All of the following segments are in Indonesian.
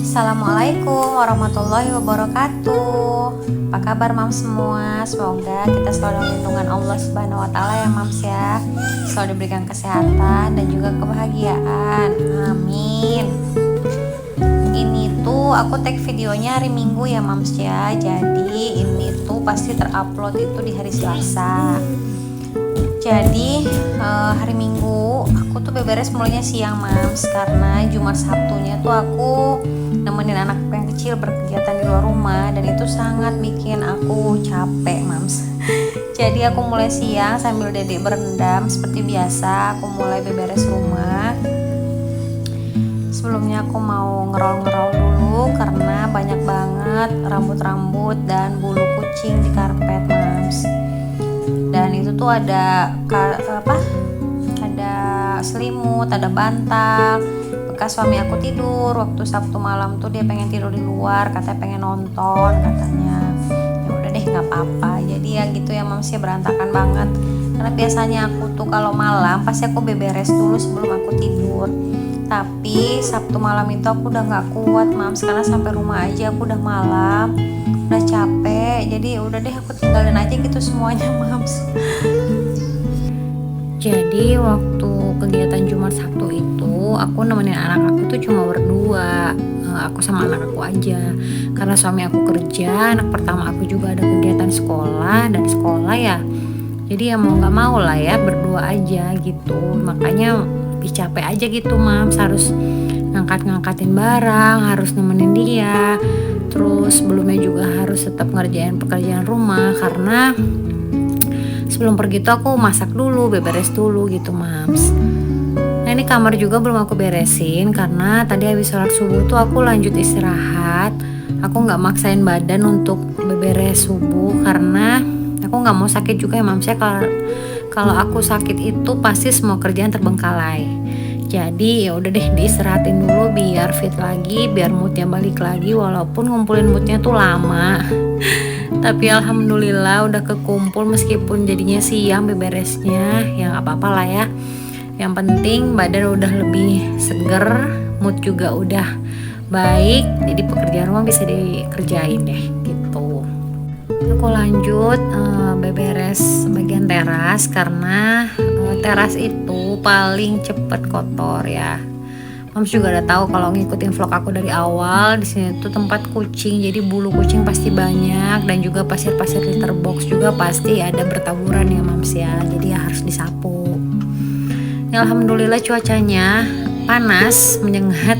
Assalamualaikum warahmatullahi wabarakatuh. Apa kabar mams semua? Semoga kita selalu dalam lindungan Allah Subhanahu wa taala ya mams ya. Selalu diberikan kesehatan dan juga kebahagiaan. Amin. Ini tuh aku tag videonya hari Minggu ya mams ya. Jadi ini tuh pasti terupload itu di hari Selasa. Jadi hari Minggu aku tuh beberes mulainya siang mams, karena Jumat Sabtunya tuh aku nemenin anak yang kecil berkegiatan di luar rumah dan itu sangat bikin aku capek mams. Jadi aku mulai siang sambil dedek berendam seperti biasa. Aku mulai beberes rumah. Sebelumnya aku mau ngerol-ngerol dulu karena banyak banget rambut-rambut dan bulu kucing di karpet mams. Dan itu tuh ada selimut, ada bantal bekas suami aku tidur waktu Sabtu malam tuh. Dia pengen tidur di luar, katanya pengen nonton katanya. Ya udah deh, nggak apa-apa. Jadi ya gitu ya mams ya, berantakan banget karena biasanya aku tuh kalau malam pasti aku beberes dulu sebelum aku tidur. Tapi Sabtu malam itu aku udah nggak kuat mams, karena sampai rumah aja aku udah malam, udah capek. Jadi udah deh aku tinggalin aja gitu semuanya mams. Jadi waktu kegiatan Jumat Sabtu itu aku nemenin anak aku tuh cuma berdua, aku sama anak aku aja. Karena suami aku kerja, anak pertama aku juga ada kegiatan sekolah dan sekolah ya. Jadi ya mau nggak mau lah ya berdua aja gitu. Makanya lebih capek aja gitu mams, harus ngangkatin barang, harus nemenin dia. Terus sebelumnya juga harus tetap ngerjain pekerjaan rumah karena sebelum pergi tuh aku masak dulu, beberes dulu gitu mams. Nah ini kamar juga belum aku beresin karena tadi habis sholat subuh tuh aku lanjut istirahat. Aku gak maksain badan untuk beberes subuh karena aku gak mau sakit juga ya mams ya. Kalau aku sakit itu pasti semua kerjaan terbengkalai. Jadi ya udah deh diistirahatin dulu biar fit lagi, biar moodnya balik lagi. Walaupun ngumpulin moodnya tuh lama, tapi alhamdulillah udah kekumpul meskipun jadinya siang beberesnya. Ya nggak apa-apa lah ya. Yang penting badan udah lebih seger, mood juga udah baik. Jadi pekerjaan rumah bisa dikerjain deh gitu. Aku lanjut beberes bagian teras karena teras itu paling cepet kotor ya. Mams juga udah tahu kalau ngikutin vlog aku dari awal, di sini tuh tempat kucing, jadi bulu kucing pasti banyak dan juga pasir-pasir litter box juga pasti ada bertaburan ya mams ya. Jadi ya harus disapu. Ya alhamdulillah cuacanya panas, menyengat.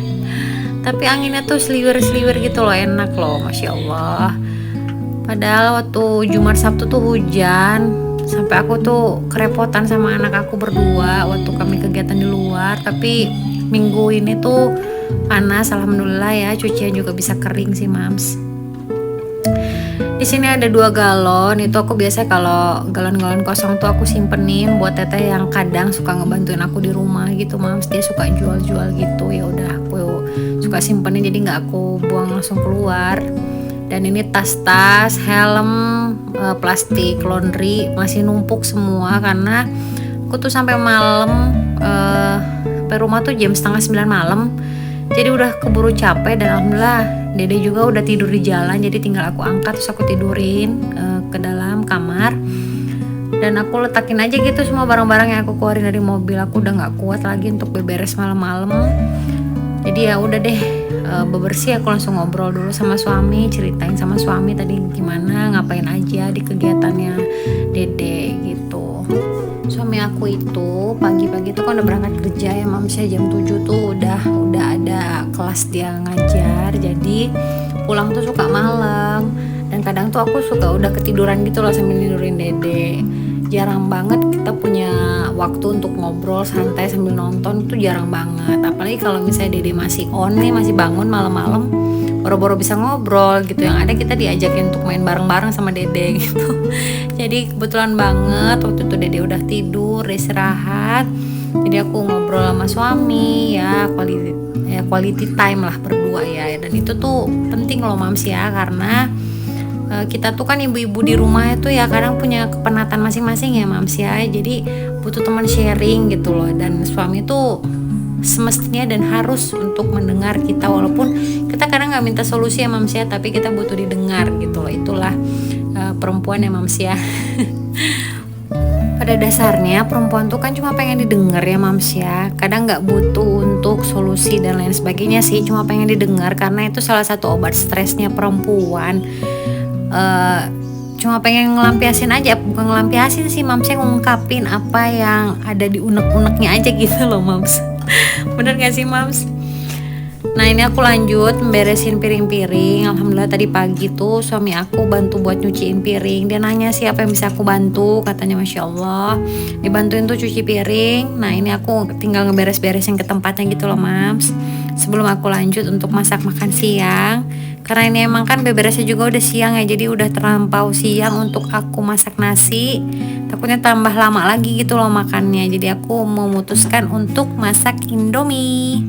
Tapi anginnya tuh seliwer-seliwer gitu loh, enak loh, masya Allah. Padahal waktu Jumat Sabtu tuh hujan, sampai aku tuh kerepotan sama anak aku berdua waktu kami kegiatan di luar. Tapi minggu ini tuh panas, alhamdulillah ya, cucian juga bisa kering sih mams. Di sini ada 2 galon, itu aku biasa kalau galon-galon kosong tuh aku simpenin buat teteh yang kadang suka ngebantuin aku di rumah gitu mams. Dia suka jual-jual gitu, ya udah aku suka simpenin jadi nggak aku buang langsung keluar. Dan ini tas-tas, helm, plastik, laundry masih numpuk semua karena aku tuh sampai malam, sampai rumah tuh jam 8:30 malam. Jadi udah keburu capek dan alhamdulillah dede juga udah tidur di jalan. Jadi tinggal aku angkat terus aku tidurin ke dalam kamar. Dan aku letakin aja gitu semua barang-barang yang aku keluarin dari mobil. Aku udah nggak kuat lagi untuk beberes malam-malam. Jadi ya udah deh, bebersih aku langsung ngobrol dulu sama suami, ceritain sama suami tadi gimana, ngapain aja di kegiatannya dede gitu. Suami aku itu pagi-pagi tuh kan udah berangkat kerja ya mams ya, jam 7 tuh udah ada kelas dia ngajar. Jadi pulang tuh suka malam dan kadang tuh aku suka udah ketiduran gitu loh sambil tidurin dede. Jarang banget kita punya waktu untuk ngobrol santai sambil nonton, itu jarang banget. Apalagi kalau misalnya dede masih on nih, masih bangun malam-malam, baru-baru bisa ngobrol gitu. Yang ada kita diajakin untuk main bareng-bareng sama dede gitu. Jadi kebetulan banget waktu itu dede udah tidur, istirahat. Jadi aku ngobrol sama suami ya, quality time lah berdua ya. Dan itu tuh penting loh mams ya, karena kita tuh kan ibu-ibu di rumah itu ya kadang punya kepenatan masing-masing ya mams ya. Jadi butuh teman sharing gitu loh. Dan suami tuh semestinya dan harus untuk mendengar kita, walaupun kita kadang nggak minta solusi ya mams ya, tapi kita butuh didengar gitu loh. Itulah perempuan ya mams ya. Pada dasarnya perempuan tuh kan cuma pengen didengar ya mams ya. Kadang nggak butuh untuk solusi dan lain sebagainya sih, cuma pengen didengar karena itu salah satu obat stresnya perempuan. Cuma pengen ngelampiasin aja, bukan ngelampiasin sih mams ya, ngungkapin apa yang ada di unek-uneknya aja gitu loh mams. Bener gak sih mams? Nah ini aku lanjut memberesin piring-piring. Alhamdulillah tadi pagi tuh suami aku bantu buat nyuciin piring. Dia nanya siapa yang bisa aku bantu, katanya Masya Allah dibantuin tuh cuci piring. Nah ini aku tinggal ngeberes-beresin ke tempatnya gitu loh mams, sebelum aku lanjut untuk masak makan siang. Karena ini emang kan beberesnya juga udah siang ya, jadi udah terlampau siang untuk aku masak nasi. Takutnya tambah lama lagi gitu loh makannya. Jadi aku memutuskan untuk masak Indomie.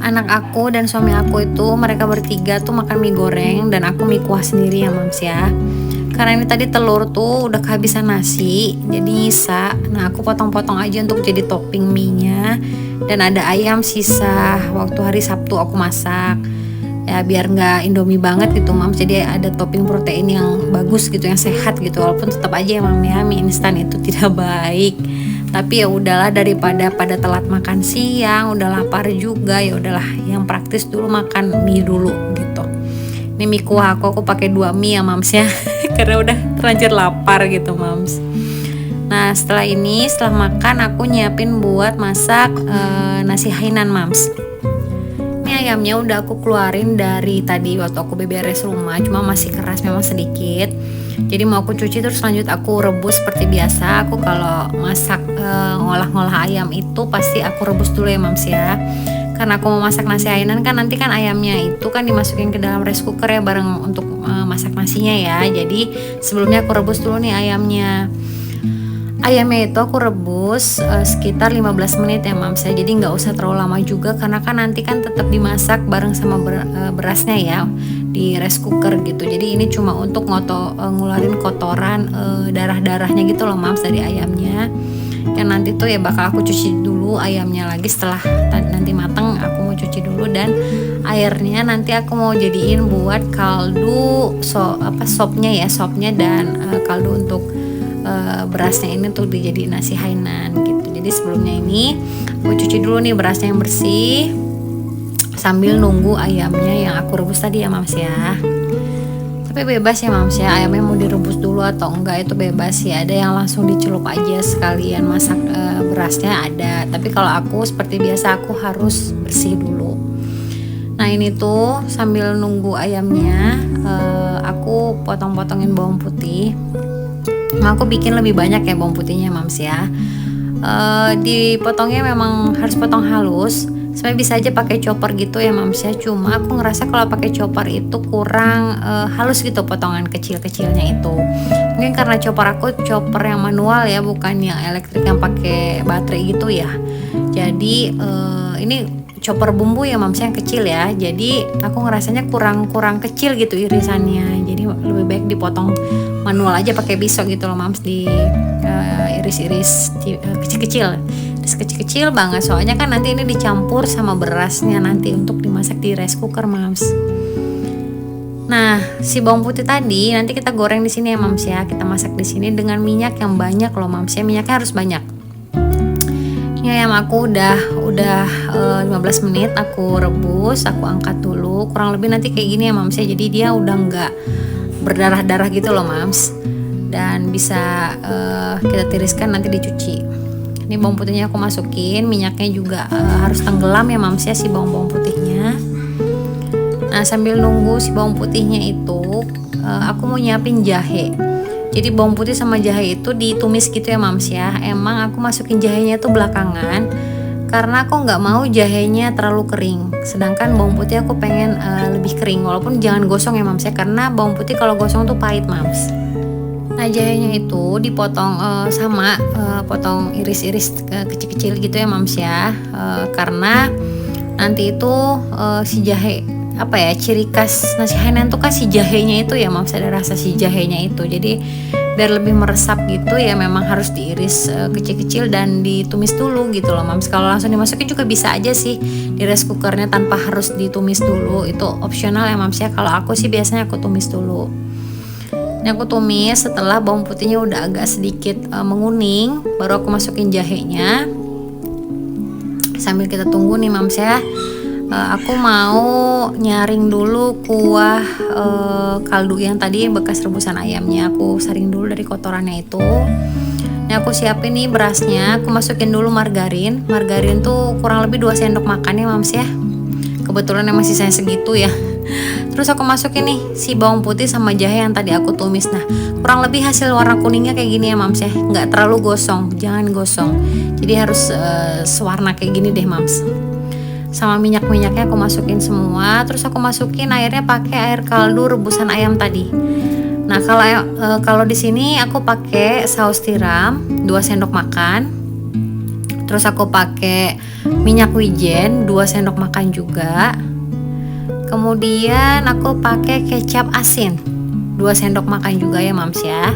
Anak aku dan suami aku itu mereka bertiga tuh makan mie goreng dan aku mie kuah sendiri ya mams ya. Karena ini tadi telur tuh udah kehabisan nasi, jadi nyisa. Nah aku potong-potong aja untuk jadi topping mie-nya. Dan ada ayam sisa waktu hari Sabtu aku masak. Ya biar nggak Indomie banget gitu mams, jadi ada topping protein yang bagus gitu, yang sehat gitu. Walaupun tetap aja ya mam ya, mie instan itu tidak baik. Tapi ya udahlah, daripada pada telat makan siang, udah lapar juga, ya udahlah yang praktis dulu makan mie dulu gitu. Ini mie kuah aku pakai 2 mie ya mams ya. Karena udah terlanjur lapar gitu mams. Nah setelah makan aku nyiapin buat masak nasi Hainan mams. Ini ayamnya udah aku keluarin dari tadi waktu aku beberes rumah, cuma masih keras memang sedikit. Jadi mau aku cuci terus lanjut aku rebus seperti biasa. Aku kalau masak ngolah-ngolah ayam itu pasti aku rebus dulu ya mams ya. Karena aku mau masak nasi Hainan kan, nanti kan ayamnya itu kan dimasukin ke dalam rice cooker ya bareng untuk masak nasinya ya. Jadi sebelumnya aku rebus dulu nih ayamnya. Ayamnya itu aku rebus sekitar 15 menit ya mams ya. Jadi nggak usah terlalu lama juga karena kan nanti kan tetap dimasak bareng sama berasnya ya di rice cooker gitu. Jadi ini cuma untuk ngeluarin kotoran darah-darahnya gitu loh mams dari ayamnya. Yang nanti tuh ya bakal aku cuci dulu ayamnya lagi setelah nanti mateng. Aku mau cuci dulu dan airnya nanti aku mau jadiin buat kaldu sopnya dan kaldu untuk berasnya ini tuh dijadiin nasi Hainan gitu. Jadi sebelumnya ini aku cuci dulu nih berasnya yang bersih sambil nunggu ayamnya yang aku rebus tadi ya mams ya. Tapi bebas ya mams ya, ayamnya mau direbus dulu atau enggak itu bebas ya. Ada yang langsung dicelup aja sekalian masak berasnya ada. Tapi kalau aku seperti biasa aku harus bersih dulu. Nah ini tuh sambil nunggu ayamnya aku potong-potongin bawang putih. Nah, aku bikin lebih banyak ya bawang putihnya mams ya. Dipotongnya memang harus potong halus. Sebenarnya bisa aja pakai chopper gitu ya mams ya. Cuma aku ngerasa kalau pakai chopper itu kurang halus gitu potongan kecil-kecilnya itu. Mungkin karena chopper yang manual ya, bukan yang elektrik yang pakai baterai gitu ya. Jadi ini chopper bumbu ya mams yang kecil ya. Jadi aku ngerasanya kurang kecil gitu irisannya. Jadi lebih baik dipotong manual aja pakai pisau gitu loh mams, di iris-iris kecil-kecil banget. Soalnya kan nanti ini dicampur sama berasnya nanti untuk dimasak di rice cooker mams. Nah, si bawang putih tadi nanti kita goreng di sini ya mams ya. Kita masak di sini dengan minyak yang banyak loh mams ya. Minyaknya harus banyak. Ini ayam aku udah 15 menit aku rebus, aku angkat dulu. Kurang lebih nanti kayak gini ya mams ya. Jadi dia udah enggak berdarah-darah gitu loh mams. Dan bisa kita tiriskan nanti dicuci. Ini bawang putihnya aku masukin, minyaknya juga harus tenggelam ya mams ya si bawang putihnya. Nah sambil nunggu si bawang putihnya itu aku mau nyiapin jahe. Jadi bawang putih sama jahe itu ditumis gitu ya mams ya. Emang aku masukin jahenya tuh belakangan karena aku nggak mau jahenya terlalu kering. Sedangkan bawang putih aku pengen lebih kering, walaupun jangan gosong ya mams ya, karena bawang putih kalau gosong tuh pahit mams. Nah jahenya itu dipotong potong iris-iris kecil-kecil gitu ya mams ya, karena nanti itu si jahe ciri khas nasi Hainan tuh kan si jahenya itu ya mams, ada rasa si jahenya itu. Jadi biar lebih meresap gitu ya memang harus diiris kecil-kecil dan ditumis dulu gitu loh Mams. Kalau langsung dimasukin juga bisa aja sih di rice cookernya tanpa harus ditumis dulu, itu opsional ya Mams ya. Kalau aku sih biasanya aku tumis dulu. Ini aku tumis, setelah bawang putihnya udah agak sedikit menguning, baru aku masukin jahenya. Sambil kita tunggu nih Mams ya, aku mau nyaring dulu kuah kaldu yang tadi bekas rebusan ayamnya. Aku saring dulu dari kotorannya itu. Ini aku siapin nih berasnya, aku masukin dulu margarin. Margarin tuh kurang lebih 2 sendok makan ya Mams ya. Kebetulan emang sisanya segitu ya. Terus aku masukin nih si bawang putih sama jahe yang tadi aku tumis. Nah, kurang lebih hasil warna kuningnya kayak gini ya Mams ya. Nggak terlalu gosong, jangan gosong. Jadi harus sewarna kayak gini deh Mams. Sama minyak-minyaknya aku masukin semua. Terus aku masukin airnya pakai air kaldu rebusan ayam tadi. Nah, kalau di sini aku pakai saus tiram 2 sendok makan. Terus aku pakai minyak wijen 2 sendok makan juga. Kemudian aku pakai kecap asin 2 sendok makan juga ya Mams ya.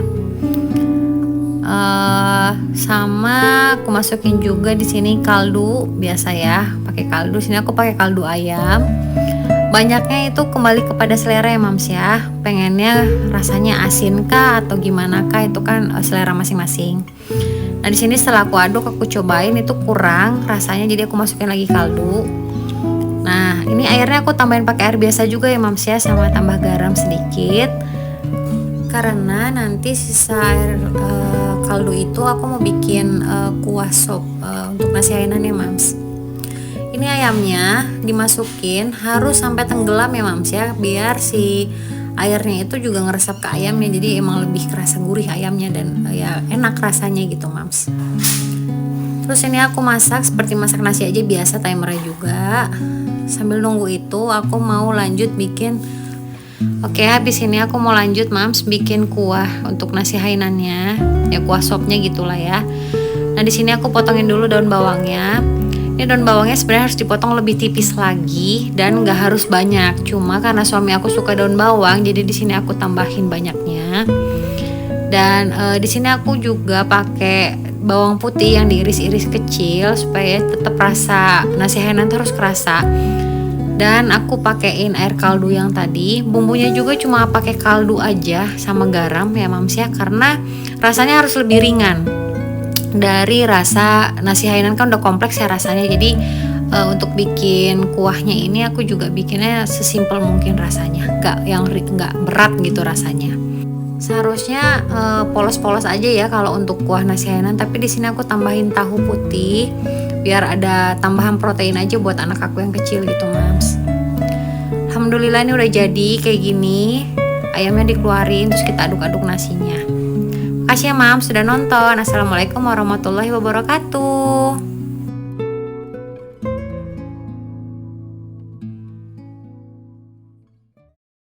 Sama aku masukin juga di sini kaldu biasa ya, pakai kaldu. Sini aku pakai kaldu ayam. Banyaknya itu kembali kepada selera ya Mams ya. Pengennya rasanya asin kah atau gimana kah, itu kan selera masing-masing. Nah, di sini setelah aku aduk, aku cobain itu kurang rasanya, jadi aku masukin lagi kaldu. Nah, ini airnya aku tambahin pakai air biasa juga ya Mams ya, sama tambah garam sedikit. Karena nanti sisa air kaldu itu aku mau bikin kuah sop untuk nasi hainan ya Mams. Ini ayamnya dimasukin harus sampai tenggelam ya Mams ya, biar si airnya itu juga ngeresap ke ayamnya, jadi emang lebih kerasa gurih ayamnya dan ya enak rasanya gitu Mams. Terus ini aku masak seperti masak nasi aja biasa, timernya juga. Sambil nunggu itu aku mau lanjut bikin. Oke, habis ini aku mau lanjut Mams bikin kuah untuk nasi hainannya, ya kuah sopnya gitulah ya. Nah, di sini aku potongin dulu daun bawangnya. Ini daun bawangnya sebenarnya harus dipotong lebih tipis lagi dan nggak harus banyak. Cuma karena suami aku suka daun bawang, jadi di sini aku tambahin banyaknya. Dan di sini aku juga pakai bawang putih yang diiris-iris kecil supaya tetap rasa nasi hainan terus kerasa. Dan aku pakein air kaldu yang tadi. Bumbunya juga cuma pakai kaldu aja sama garam ya Mams ya, karena rasanya harus lebih ringan dari rasa nasi hainan, kan udah kompleks ya rasanya. Jadi untuk bikin kuahnya ini aku juga bikinnya sesimpel mungkin rasanya, nggak berat gitu rasanya. Seharusnya polos-polos aja ya kalau untuk kuah nasi hainan, tapi di sini aku tambahin tahu putih biar ada tambahan protein aja buat anak aku yang kecil gitu Mams. Alhamdulillah ini udah jadi kayak gini. Ayamnya dikeluarin, terus kita aduk-aduk nasinya. Makasih ya Mams sudah nonton. Assalamualaikum warahmatullahi wabarakatuh.